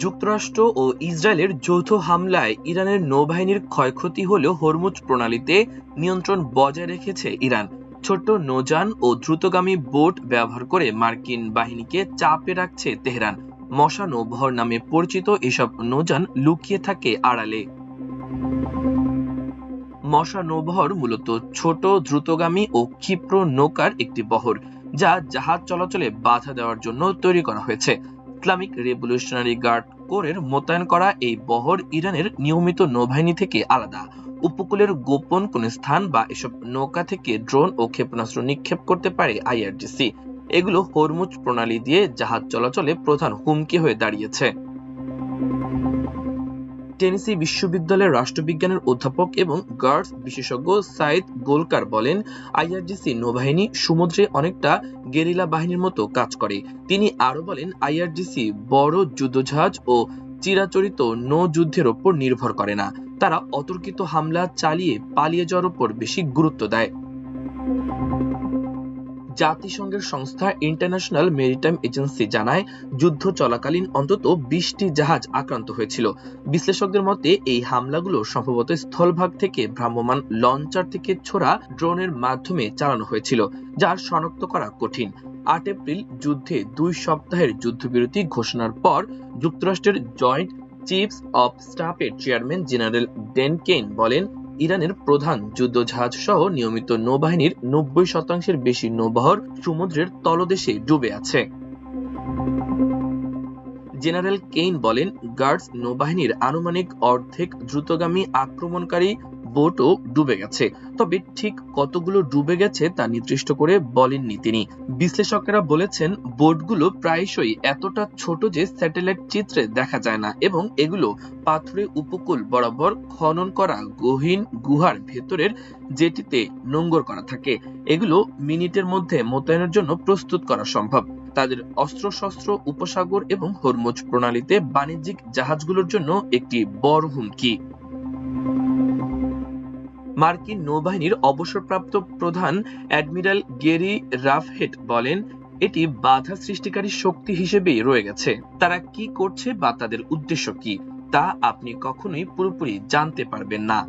যুক্তরাষ্ট্র ও ইসরায়েলের যৌথ হামলায় ইরানের নৌবাহিনীর ক্ষয়ক্ষতি হলেও হরমুজ প্রণালীতে নিয়ন্ত্রণ বজায় রেখেছে ইরান। ছোট্ট নৌযান ও দ্রুতগামী বোট ব্যবহার করে মার্কিন বাহিনীকে চাপে রাখছে তেহরান। মশা নৌবহর নামে পরিচিত এসব নৌযান লুকিয়ে থাকে আড়ালে। মশা নৌবহর মূলত ছোট দ্রুতগামী ও ক্ষিপ্র নৌকার একটি বহর, যা জাহাজ চলাচলে বাধা দেওয়ার জন্য তৈরি করা হয়েছে। ইসলামিক রেভলিউশনারি গার্ড কোরের মোতায়েন করা এই বহর ইরানের নিয়মিত নৌবাহিনী থেকে আলাদা। উপকূলের গোপন কোন স্থান বা এসব নৌকা থেকে ড্রোন ও ক্ষেপণাস্ত্র নিক্ষেপ করতে পারে আইআরজিসি। এগুলো হরমুজ প্রণালী দিয়ে জাহাজ চলাচলে প্রধান হুমকি হয়ে দাঁড়িয়েছে। টেনেসি বিশ্ববিদ্যালয়ের রাষ্ট্রবিজ্ঞানের অধ্যাপক এবং গার্ডস বিশেষজ্ঞ সাইদ গোলকার বলেন, আইআরজিসি নৌবাহিনী সমুদ্রে অনেকটা গেরিলা বাহিনীর মতো কাজ করে। তিনি আরো বলেন, আইআরজিসি বড় যুদ্ধজাহাজ ও চিরাচরিত নৌ যুদ্ধের ওপর নির্ভর করে না। তারা অতর্কিত হামলা চালিয়ে পালিয়ে যাওয়ার উপর বেশি গুরুত্ব দেয়। জাতিসংঘের সংস্থা ইন্টারন্যাশনাল মেরিটাইম এজেন্সি জানায়, যুদ্ধ চলাকালীন অন্তত 20টি জাহাজ আক্রান্ত হয়েছিল। বিশ্লেষকদের মতে এই হামলাগুলো সম্ভবত স্থলভাগ থেকে ভ্রাম্যমাণ লঞ্চার থেকে ছোড়া ড্রোনের মাধ্যমে চালানো হয়েছিল, যা শনাক্ত করা কঠিন। 8 এপ্রিল যুদ্ধে 2 সপ্তাহের যুদ্ধবিরতি ঘোষণার পর যুক্তরাষ্ট্রের জয়েন্ট চিফস অব স্টাফের চেয়ারম্যান জেনারেল ডেন কেইন বলেন, ইরানের প্রধান যুদ্ধজাহাজ সহ নিয়মিত নৌবাহিনীর 90% বেশি নৌবহর সমুদ্রের তলদেশে ডুবে আছে। জেনারেল কেইন বলেন, গার্ডস নৌবাহিনীর আনুমানিক অর্ধেক দ্রুতগামী আক্রমণকারী বোটও ডুবে গেছে, তবে ঠিক কতগুলো ডুবে গেছে তা নির্দিষ্ট করে বলেননি তিনি। বিশ্লেষকেরা বলেছেন, বোটগুলো প্রায়শই এতটা ছোট যে স্যাটেলাইট চিত্রে দেখা যায় না এবং এগুলো পাথুরে উপকূল বরাবর খনন করা গহীন গুহার ভেতরের জেটিতে নোঙর করা থাকে। এগুলো মিনিটের মধ্যে মোতায়েনের জন্য প্রস্তুত করা সম্ভব। তাদের অস্ত্রশস্ত্র উপসাগর এবং হরমুজ প্রণালীতে বাণিজ্যিক জাহাজগুলোর জন্য একটি বড় হুমকি। মার্কিন নৌবাহিনীর অবসরপ্রাপ্ত প্রধান অ্যাডমিরাল গেরি রাফহেট বলেন, এটি বাধা সৃষ্টিকারী শক্তি হিসেবেই রয়ে গেছে। তারা কি করছে বা তাদের উদ্দেশ্য কি, তা আপনি কখনোই পুরোপুরি জানতে পারবেন না।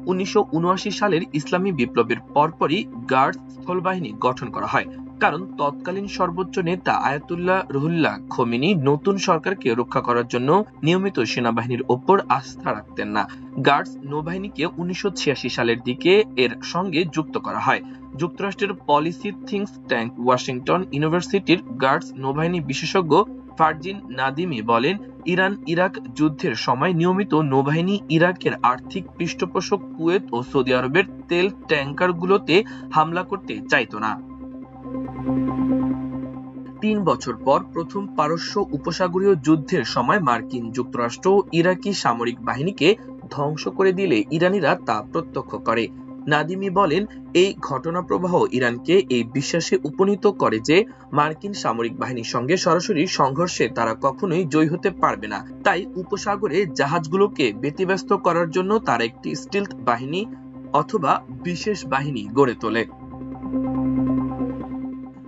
1979 সালের ইসলামী বিপ্লবের পরপরই গার্ডস স্থলবাহিনী গঠন করা হয়, কারণ তৎকালীন সর্বোচ্চ নেতা আয়াতুল্লাহ রুহুল্লাহ খোমেনি নতুন সরকারকে রক্ষা করার জন্য নিয়মিত সেনাবাহিনীর ওপর আস্থা রাখতেন না। গার্ডস নৌবাহিনীকে 1986 সালের দিকে এর সঙ্গে যুক্ত করা হয়। যুক্তরাষ্ট্রের পলিসি থিংক ট্যাঙ্ক ওয়াশিংটন ইউনিভার্সিটির গার্ডস নৌবাহিনী বিশেষজ্ঞ ফারজিন নাদিমি বলেন, ইরান ইরাক যুদ্ধের সময় নিয়মিত নৌবাহিনী ইরাকের আর্থিক পৃষ্ঠপোষক কুয়েত ও সৌদি আরবের তেল ট্যাঙ্কারগুলোতে হামলা করতে চাইত না। 3 বছর পর প্রথম পারস্য উপসাগরীয় যুদ্ধের সময় মার্কিন যুক্তরাষ্ট্র ইরাকি সামরিক বাহিনীকে ধ্বংস করে দিলে ইরানিরা তা প্রত্যক্ষ করে। নাদিমি বলেন, এই ঘটনা প্রবাহ ইরানকে এই বিশ্বাসে উপনীত করে যে মার্কিন সামরিক বাহিনীর সঙ্গে সরাসরি সংঘর্ষে তারা কখনোই জয়ী হতে পারবে না। তাই উপসাগরে জাহাজগুলোকে ব্যতিব্যস্ত করার জন্য তারা একটি স্টিলথ বাহিনী অথবা বিশেষ বাহিনী গড়ে তোলে।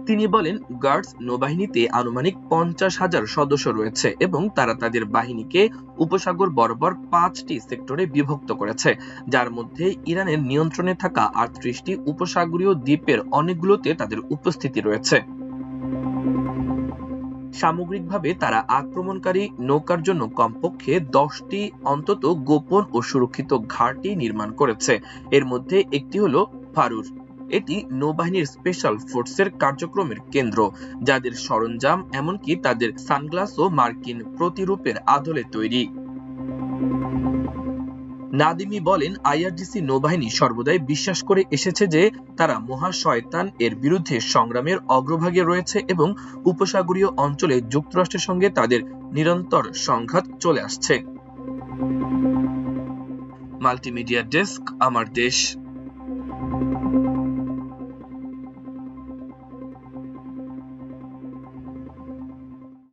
তিনি বলেন, গার্ডস নৌবাহিনীতে আনুমানিক 50,000 সদস্য রয়েছে এবং তারা তাদের বাহিনীকে উপসাগর বরাবর 5টি সেক্টরে বিভক্ত করেছে, যার মধ্যে ইরানের নিয়ন্ত্রণে থাকা 38টি উপসাগরীয় দ্বীপের অনেকগুলোতে তাদের উপস্থিতি রয়েছে। সামগ্রিকভাবে তারা আক্রমণকারী নৌকার জন্য কমপক্ষে 10টি অন্তত গোপন ও সুরক্ষিত ঘাঁটি নির্মাণ করেছে। এর মধ্যে একটি হলো ফারুর। এটি নৌবাহিনীর স্পেশাল ফোর্সের কার্যক্রমের কেন্দ্র, যাদের সরঞ্জাম এমনকি তাদের সানগ্লাসও মার্কিন প্রতিরূপের আদলে তৈরি। নাদিমি বলেন, আইআরজিসি নৌবাহিনী সর্বদাই বিশ্বাস করে এসেছে যে তারা মহাশয়তান এর বিরুদ্ধে সংগ্রামের অগ্রভাগে রয়েছে এবং উপসাগরীয় অঞ্চলে যুক্তরাষ্ট্রের সঙ্গে তাদের নিরন্তর সংঘাত চলে আসছে। মাল্টিমিডিয়া ডেস্ক, আমার দেশ।